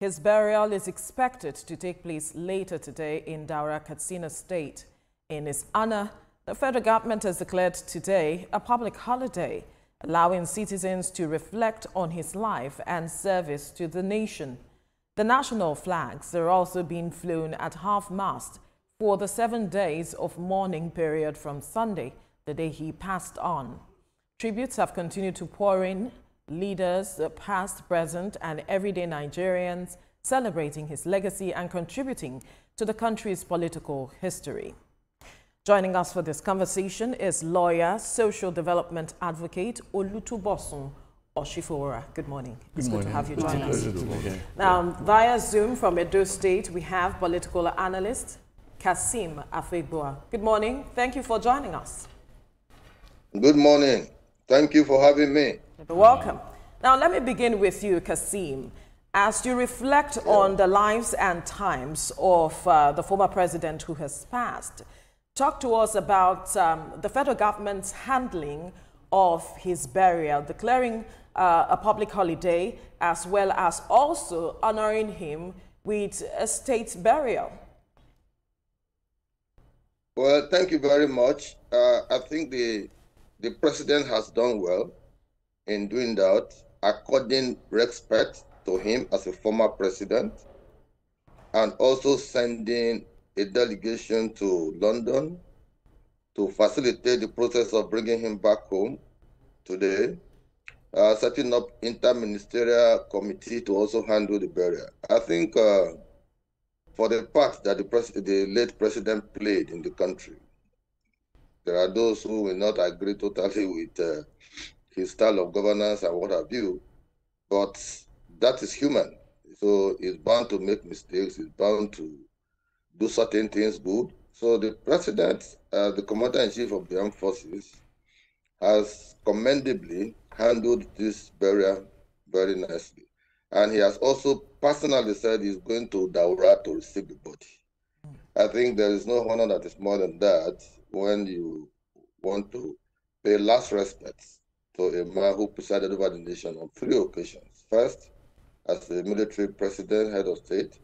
His burial is expected to take place later today in Daura, Katsina State. In his honor, the federal government has declared today a public holiday, allowing citizens to reflect on his life and service to the nation. The national flags are also being flown at half-mast for the 7 days of mourning period from Sunday, the day he passed on. Tributes have continued to pour in, leaders, past, present, and everyday Nigerians celebrating his legacy and contributing to the country's political history. Joining us for this conversation is lawyer, social development advocate Olutubosun Oshifora. Good morning. It's good to have you join us. Now, via Zoom from Edo State, we have political analyst Kasim Afegboa. Good morning. Thank you for joining us. Good morning. Thank you for having me. You're welcome. Now, let me begin with you, Kasim. As you reflect on the lives and times of the former president who has passed, talk to us about the federal government's handling of his burial, declaring a public holiday, as well as also honoring him with a state burial. Well, thank you very much. I think the president has done well in doing that, according respect to him as a former president, and also sending a delegation to London to facilitate the process of bringing him back home today, setting up inter-ministerial committee to also handle the burial. I think for the part that the late president played in the country, there are those who will not agree totally with his style of governance and what have you, but that is human. So he's bound to make mistakes, he's bound to do certain things good. So the president, the commander-in-chief of the armed forces, has commendably handled this burial very nicely. And he has also personally said he's going to Daura to receive the body. I think there is no honor that is more than that when you want to pay last respects to a man who presided over the nation on 3 occasions. First, as the military president, head of state,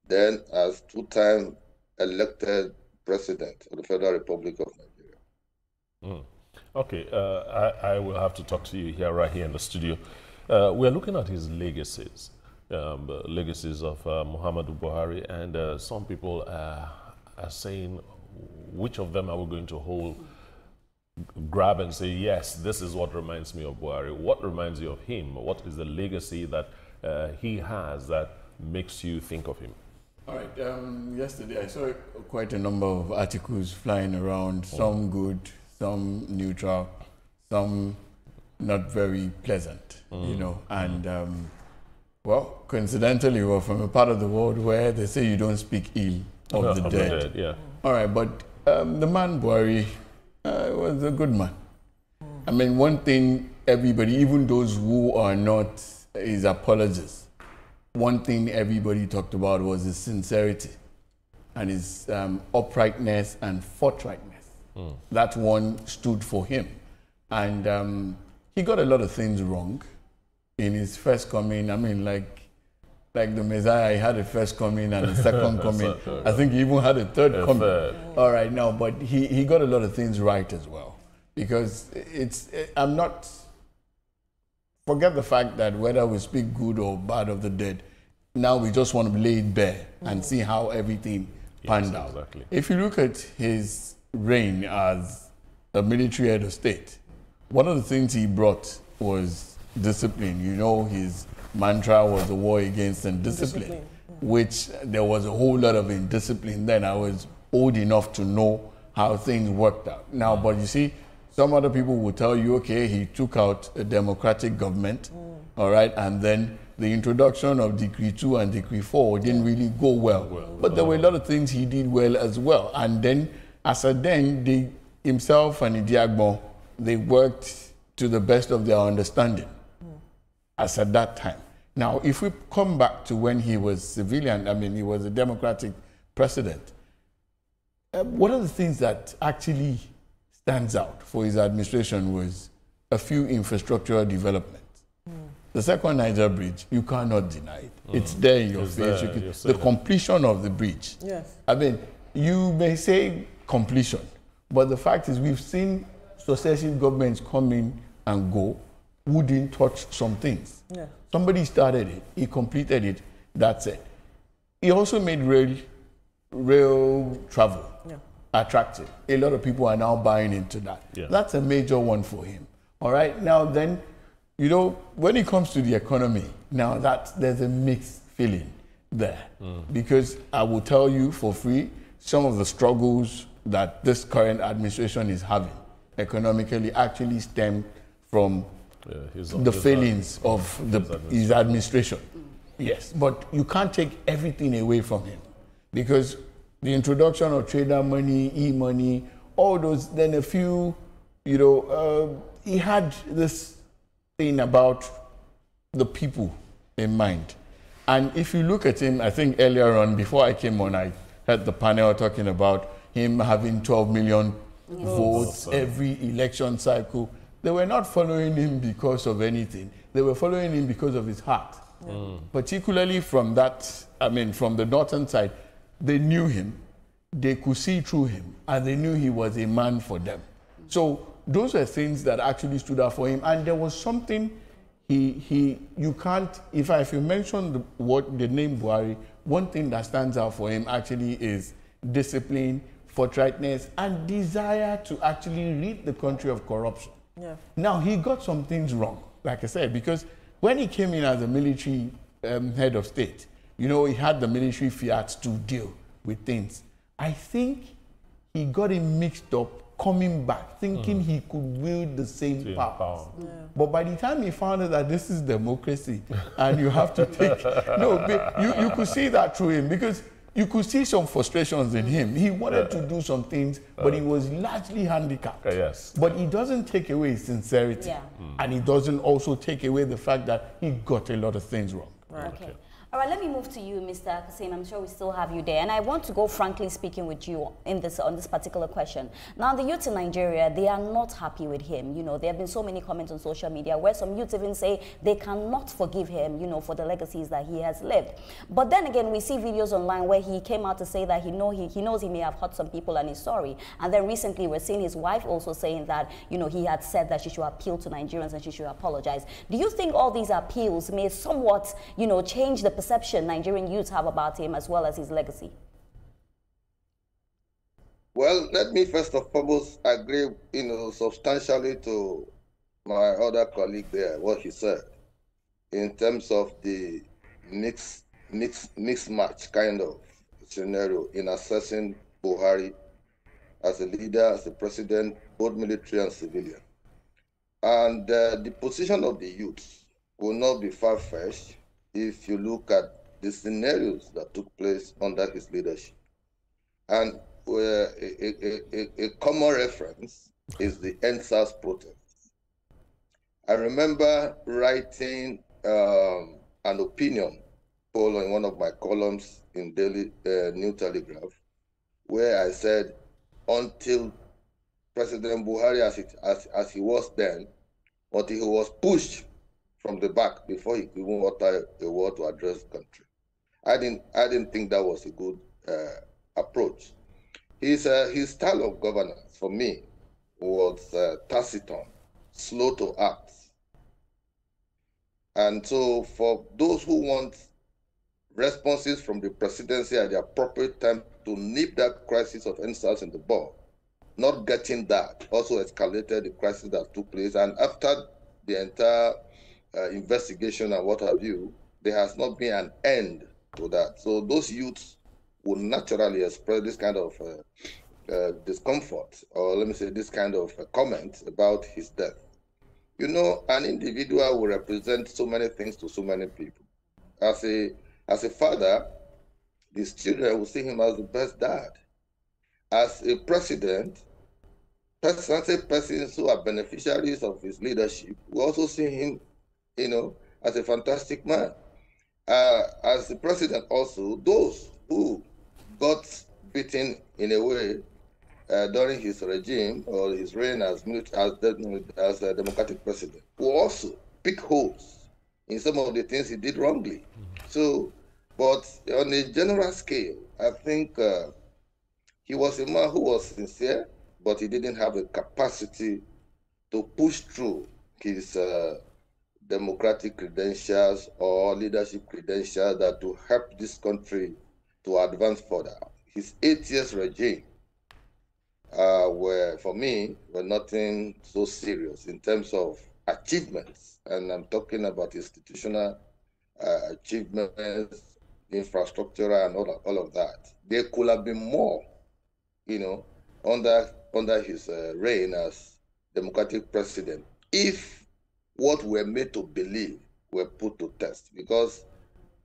then as 2-time elected president of the Federal Republic of Nigeria. Okay, I will have to talk to you here, right here in the studio. We're looking at his legacies, legacies of Muhammadu Buhari, and some people are saying, which of them are we going to grab and say, yes, this is what reminds me of Buhari? What reminds you of him? What is the legacy that he has that makes you think of him? All right. Yesterday, I saw quite a number of articles flying around, some good, some neutral, some not very pleasant, you know. And, well, coincidentally, we're from a part of the world where they say you don't speak ill of the dead. Yeah. All right, but the man Buhari was a good man. I mean, one thing everybody, even those who are not his apologists, one thing everybody talked about was his sincerity and his uprightness and forthrightness. That one stood for him. And he got a lot of things wrong in his first coming. I mean, like the Messiah, he had a first coming and a second coming. I think he even had a third coming. All right, now, but he got a lot of things right as well. Because forget the fact that whether we speak good or bad of the dead, now we just want to lay it bare and see how everything panned out. Exactly. If you look at his reign as a military head of state, one of the things he brought was discipline. You know, his mantra was the war against indiscipline, which there was a whole lot of indiscipline then. I was old enough to know how things worked out. Now, but you see, some other people will tell you, okay, he took out a democratic government, all right, and then the introduction of Decree 2 and Decree 4 didn't really go well. But there were a lot of things he did well as well. And then, as a then, himself and Idiagbo, they worked to the best of their understanding as at that time. Now, if we come back to when he was civilian, I mean, he was a democratic president, one of the things that actually stands out for his administration was a few infrastructural developments. The second Niger bridge, you cannot deny it. It's there in your face. The completion of the bridge. Yes. I mean, you may say completion, but the fact is we've seen successive governments come in and go who didn't touch some things. Yeah. Somebody started it, he completed it, that's it. He also made rail travel attractive. A lot of people are now buying into that. Yeah. That's a major one for him. All right, now then, you know, when it comes to the economy, now there's a mixed feeling there. Because I will tell you for free, some of the struggles that this current administration is having economically actually stem from the failings of his administration. Yes, but you can't take everything away from him, because the introduction of trader money, e-money, all those, then a few, you know, he had this thing about the people in mind. And if you look at him, I think earlier on, before I came on, I heard the panel talking about him having 12 million votes every election cycle. They were not following him because of anything. They were following him because of his heart. Particularly from that, I mean, from the northern side, they knew him, they could see through him, and they knew he was a man for them. So those are things that actually stood out for him. And there was something you can't, if you mention the name Buhari, one thing that stands out for him actually is discipline, forthrightness, and desire to actually rid the country of corruption. Yeah. Now, he got some things wrong, like I said, because when he came in as a military head of state, you know, he had the military fiat to deal with things. I think he got it mixed up coming back, thinking he could wield the same power. Yeah. But by the time he found out that this is democracy and you have to take... you could see that through him, because you could see some frustrations in him. He wanted to do some things, but he was largely handicapped. Yes. But he doesn't take away his sincerity. Yeah. And he doesn't also take away the fact that he got a lot of things wrong. Right. Okay. All right, let me move to you, Mr. Kasim. I'm sure we still have you there. And I want to go frankly speaking with you on this particular question. Now, the youths in Nigeria, they are not happy with him. You know, there have been so many comments on social media where some youths even say they cannot forgive him, you know, for the legacies that he has lived. But then again, we see videos online where he came out to say that he knows he may have hurt some people and he's sorry. And then recently we're seeing his wife also saying that, you know, he had said that she should appeal to Nigerians and she should apologize. Do you think all these appeals may somewhat, you know, change the perception Nigerian youths have about him as well as his legacy? Well, let me first and foremost agree, you know, substantially to my other colleague there, what he said, in terms of the mixed match kind of scenario in assessing Buhari as a leader, as a president, both military and civilian. And the position of the youth will not be far-fetched if you look at the scenarios that took place under his leadership. And a common reference is the NSAS protests. I remember writing an opinion poll in one of my columns in Daily New Telegraph, where I said, until President Buhari, as he was then, until he was pushed from the back before he could even utter a word to address the country. I didn't think that was a good approach. His style of governance, for me, was taciturn, slow to act. And so for those who want responses from the presidency at the appropriate time to nip that crisis of NSAS in the bud, not getting that also escalated the crisis that took place. And after the entire investigation and what have you, there has not been an end to that. So those youths will naturally express this kind of discomfort, or let me say this kind of comment about his death. You know, an individual will represent so many things to so many people. As a father, his children will see him as the best dad. As a president, persons who are beneficiaries of his leadership will also see him, you know, as a fantastic man. As the president also, those who got beaten in a way during his regime or his reign as a democratic president will also pick holes in some of the things he did wrongly. So, but on a general scale, I think he was a man who was sincere, but he didn't have the capacity to push through his democratic credentials or leadership credentials that to help this country to advance further. His 8 years regime were, for me, were nothing so serious in terms of achievements. And I'm talking about institutional achievements, infrastructure, and all of that. There could have been more, you know, under his reign as democratic president, if what we're made to believe were put to test. Because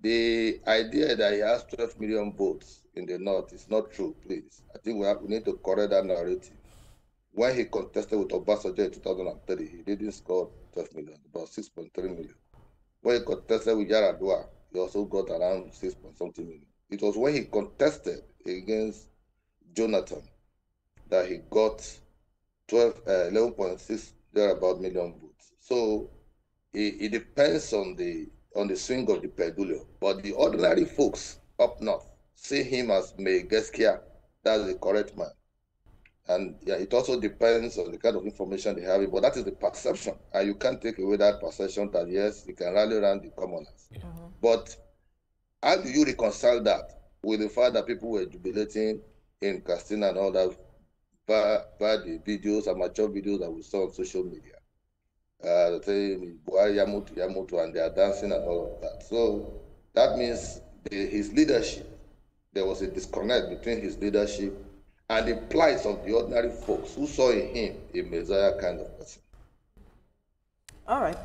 the idea that he has 12 million votes in the north is not true, please. I think we need to correct that narrative. When he contested with Obasanjo in 2030, he didn't score 12 million, about 6.3 million. When he contested with Yaradua, he also got around 6-something million. It was when he contested against Jonathan that he got 11.6 thereabout million votes. So it depends on the swing of the pendulum. But the ordinary folks up north see him as Megeskia. That's the correct man. And yeah, it also depends on the kind of information they have. But that is the perception. And you can't take away that perception that, yes, you can rally around the commoners. Yeah. But how do you reconcile that with the fact that people were jubilating in Castina and all that by the videos, amateur videos that we saw on social media? Saying Buhari, Yamutu, and they are dancing and all of that. So that means his leadership, there was a disconnect between his leadership and the plight of the ordinary folks who saw in him a Messiah kind of person. All right.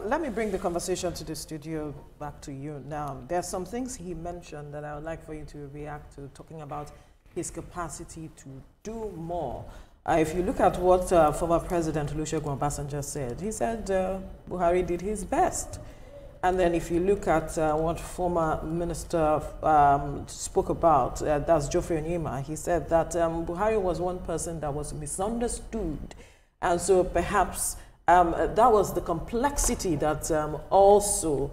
Let me bring the conversation to the studio back to you now. There are some things he mentioned that I would like for you to react to, talking about his capacity to do more. If you look at what former President Olusegun Obasanjo said, he said Buhari did his best. And then if you look at what former minister spoke about, that's Geoffrey Onyema, he said that Buhari was one person that was misunderstood. And so perhaps that was the complexity that also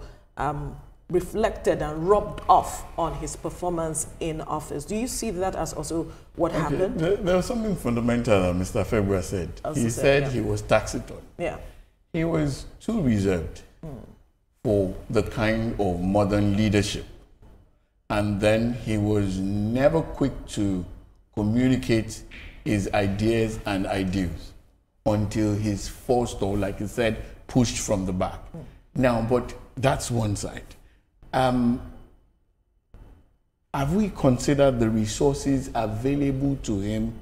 reflected and rubbed off on his performance in office. Do you see that as also what happened? There was something fundamental that Mr. February said. He said he was taciturn. Yeah. He was too reserved for the kind of modern leadership. And then he was never quick to communicate his ideas and ideals until he's forced, or like he said, pushed from the back. Now, but that's one side. Have we considered the resources available to him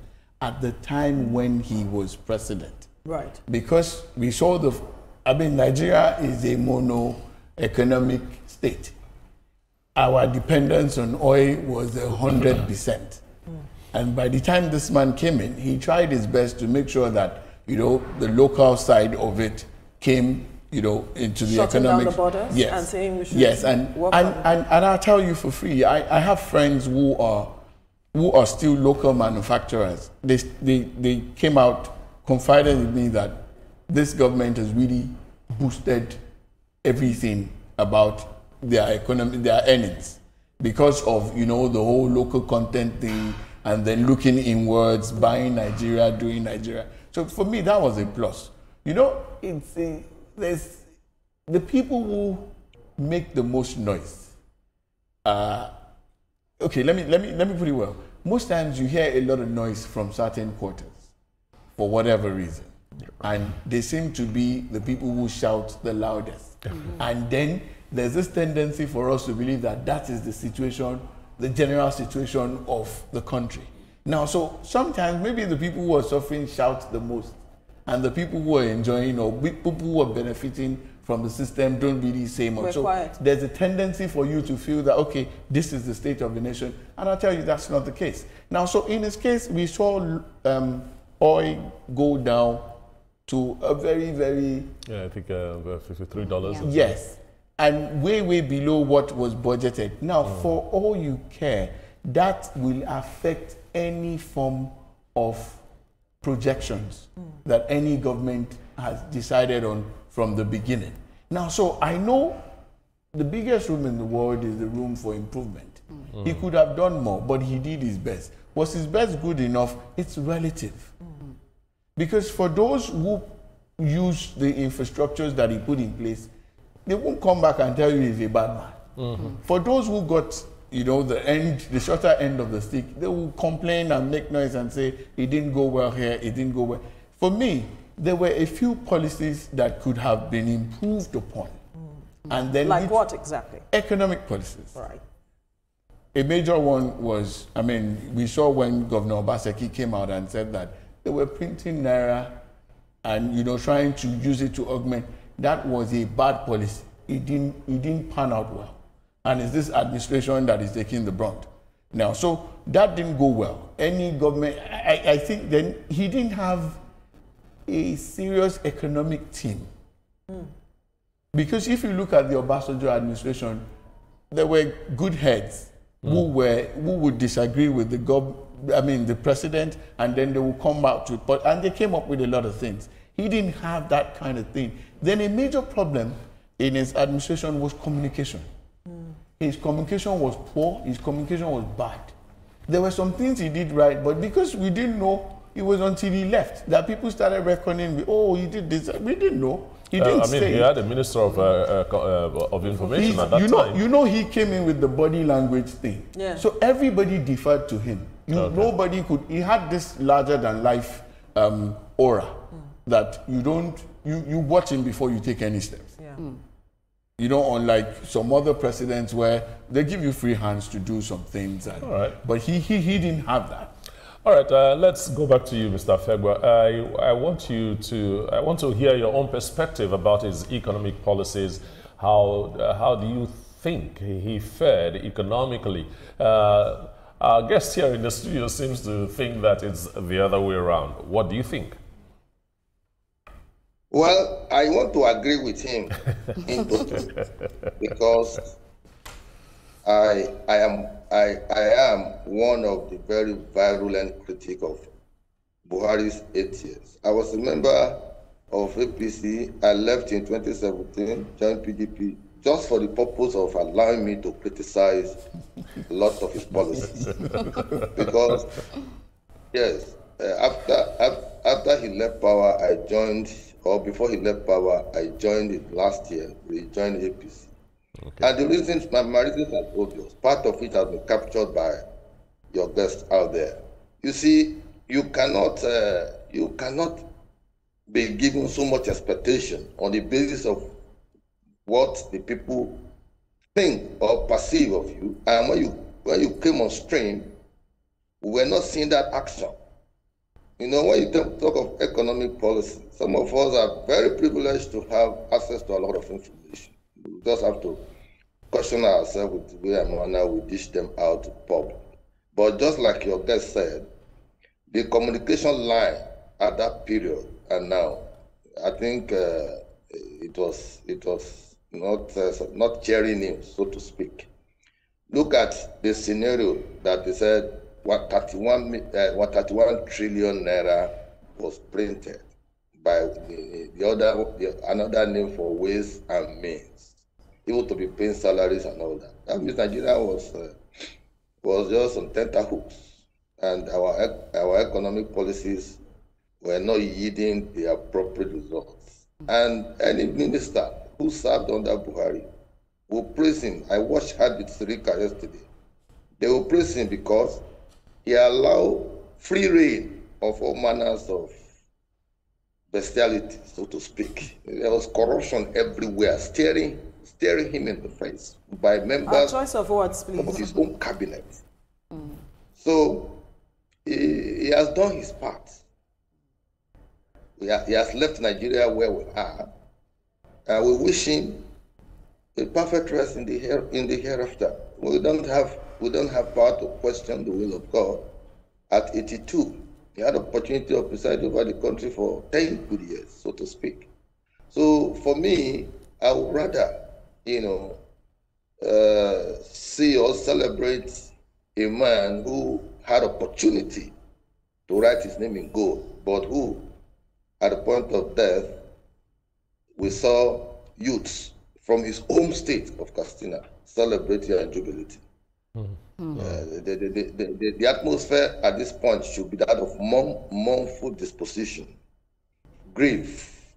at the time when he was president? Right. Because we saw Nigeria is a mono-economic state. Our dependence on oil was 100%. And by the time this man came in, he tried his best to make sure that, the local side of it came into the shutting economic down the borders, yes, and saying we should and I'll tell you for free, I have friends who are still local manufacturers. They came out, confided in me that this government has really boosted everything about their economy, their earnings, because of the whole local content thing, and then looking inwards, buying Nigeria, doing Nigeria. So for me, that was a plus. There's the people who make the most noise. Okay, let me put it well. Most times you hear a lot of noise from certain quarters for whatever reason, and they seem to be the people who shout the loudest. And then there's this tendency for us to believe that that is the situation, the general situation of the country. Now, so sometimes maybe the people who are suffering shout the most, and the people who are enjoying or people who are benefiting from the system don't really say much. So there's a tendency for you to feel that, okay, this is the state of the nation. And I'll tell you that's not the case. Now, so in this case, we saw oil go down to a very, very... Yeah, I think $53. Yes, and way, way below what was budgeted. Now, for all you care, that will affect any form of projections that any government has decided on from the beginning. Now, so I know the biggest room in the world is the room for improvement. He could have done more, but he did his best. Was his best good enough? It's relative. Because for those who use the infrastructures that he put in place, they won't come back and tell you he's a bad man. For those who got, you know, the shorter end of the stick, they will complain and make noise and say, it didn't go well here, it didn't go well. For me, there were a few policies that could have been improved upon. And then like what exactly? Economic policies. Right. A major one was, I mean, we saw when Governor Obaseki came out and said that they were printing naira and, you know, trying to use it to augment. That was a bad policy. It didn't pan out well. And it's this administration that is taking the brunt now. So that didn't go well. Any government, I think then he didn't have a serious economic team. Because if you look at the Obasanjo administration, there were good heads who would disagree with the president, and then they will come back to it. And they came up with a lot of things. He didn't have that kind of thing. Then a major problem in his administration was communication. His communication was poor, his communication was bad. There were some things he did right, but because we didn't know, it was until he left that people started reckoning, oh, he did this. We didn't know. He didn't say. He had a minister of information at that time. You know, he came in with the body language thing. Yeah. So everybody deferred to him. Nobody could. He had this larger than life aura that you watch him before you take any steps. Yeah. You know, unlike some other presidents where they give you free hands to do some things. And, all right. But he didn't have that. All right, let's go back to you, Mr. Fegwa. I want to hear your own perspective about his economic policies. How do you think he fared economically? Our guest here in the studio seems to think that it's the other way around. What do you think? Well, I want to agree with him in total because I am one of the very virulent critics of Buhari's 8 years. I was a member of APC. I left in 2017, joined PDP, just for the purpose of allowing me to criticize a lot of his policies. Because, yes, after he left power, I joined, or before he left power, I joined it last year. We joined APC. Okay. And the reasons, my reasons are obvious. Part of it has been captured by your guests out there. You see, you cannot be given so much expectation on the basis of what the people think or perceive of you. And when you came on stream, we were not seeing that action. You know, when you talk of economic policy, some of us are very privileged to have access to a lot of information. We just have to question ourselves with the way and manner we dish them out to public. But just like your guest said, the communication line at that period and now, I think it was not cherry news, so to speak. Look at the scenario that they said 31 trillion naira was printed by another name for ways and means, even to be paying salaries and all that. That means Nigeria was just on tenterhooks, and our economic policies were not yielding the appropriate results. And any minister who served under Buhari will praise him. I watched Hadith Sirika yesterday. They will praise him because he allowed free rein of all manners of bestiality, so to speak. There was corruption everywhere, staring him in the face by members choice of words, please. of his own cabinet. So he has done his part. He has left Nigeria where we are. We wish him a perfect rest in the hereafter. We don't have power to question the will of God. At 82, he had the opportunity of presiding over the country for 10 good years, so to speak. So for me, I would rather, see or celebrate a man who had opportunity to write his name in gold, but who, at the point of death, we saw youths from his home state of Katsina celebrating and jubilating. The atmosphere at this point should be that of mournful disposition, grief,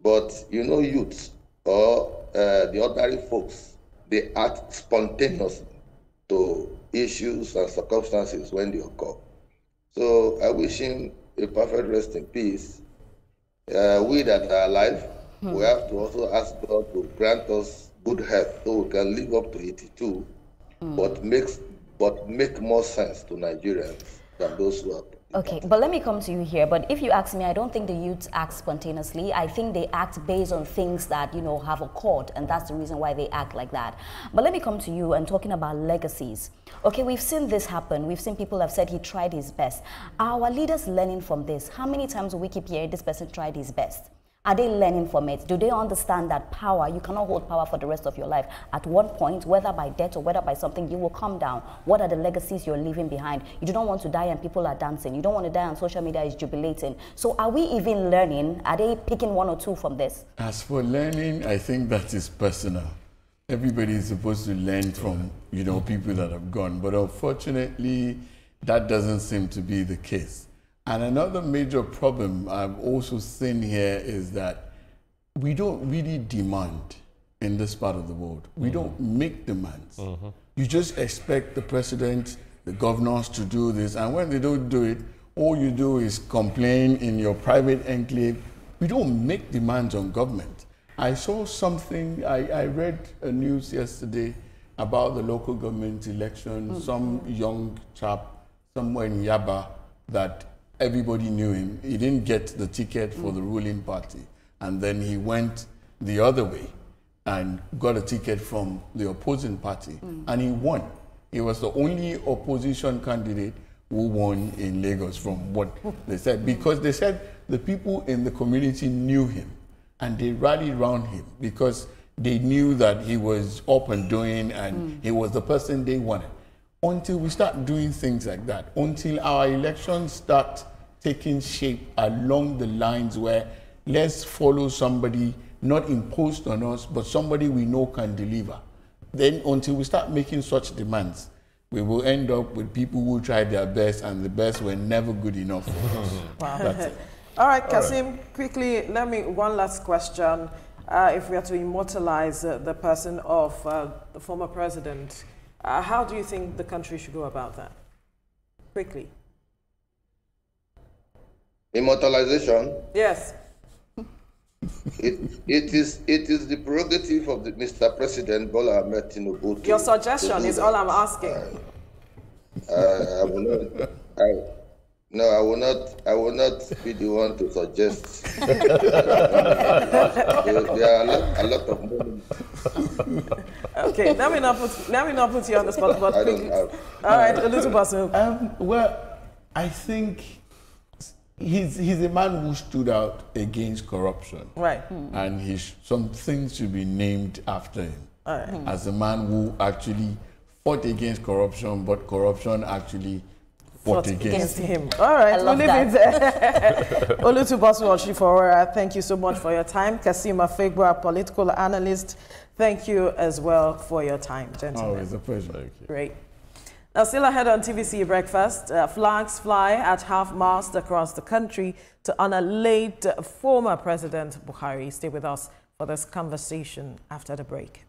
but youths or the ordinary folks, they act spontaneously to issues and circumstances when they occur. So I wish him a perfect rest in peace. We that are alive, we have to also ask God to grant us good health so we can live up to 82, but make more sense to Nigerians than those who are. Okay, but let me come to you here. But if you ask me, I don't think the youths act spontaneously. I think they act based on things that, have occurred, and that's the reason why they act like that. But let me come to you and talking about legacies. Okay, we've seen this happen. We've seen people have said he tried his best. Are our leaders learning from this? How many times will we keep hearing this person tried his best? Are they learning from it? Do they understand that power, you cannot hold power for the rest of your life? At one point, whether by death or whether by something, you will come down. What are the legacies you're leaving behind? You do not want to die and people are dancing. You don't want to die and social media is jubilating. So are we even learning? Are they picking one or two from this? As for learning, I think that is personal. Everybody is supposed to learn from, people that have gone. But unfortunately, that doesn't seem to be the case. And another major problem I've also seen here is that we don't really demand in this part of the world. We don't make demands. You just expect the president, the governors to do this, and when they don't do it, all you do is complain in your private enclave. We don't make demands on government. I saw something, I read a news yesterday about the local government election, some young chap somewhere in Yaba that everybody knew him. He didn't get the ticket for the ruling party. And then he went the other way and got a ticket from the opposing party. And he won. He was the only opposition candidate who won in Lagos from what they said. Because they said the people in the community knew him and they rallied around him because they knew that he was up and doing and he was the person they wanted. Until we start doing things like that, until our elections start taking shape along the lines where let's follow somebody not imposed on us, but somebody we know can deliver. Then until we start making such demands, we will end up with people who tried their best and the best were never good enough for us. Wow. That's it. All right, Kasim, quickly, one last question. If we are to immortalize the person of the former president, how do you think the country should go about that? Quickly. Immortalization? Yes. It is the prerogative of Mr. President Bola Ahmed Tinubu. Your suggestion is all I'm asking. I will not be the one to suggest. There are a lot of moments. Okay, let me not put you on the spot, but quickly. All right, a little person. Well, I think he's a man who stood out against corruption. Right. And some things should be named after him. All right. As a man who actually fought against corruption, but corruption actually fought against him. All right, we'll leave it there. Olutubosu, thank you so much for your time. Kasim Afegwa, political analyst, thank you as well for your time, gentlemen. Oh, it's a pleasure. Thank you. Great. Now, still ahead on TVC Breakfast, flags fly at half-mast across the country to honor late former President Buhari. Stay with us for this conversation after the break.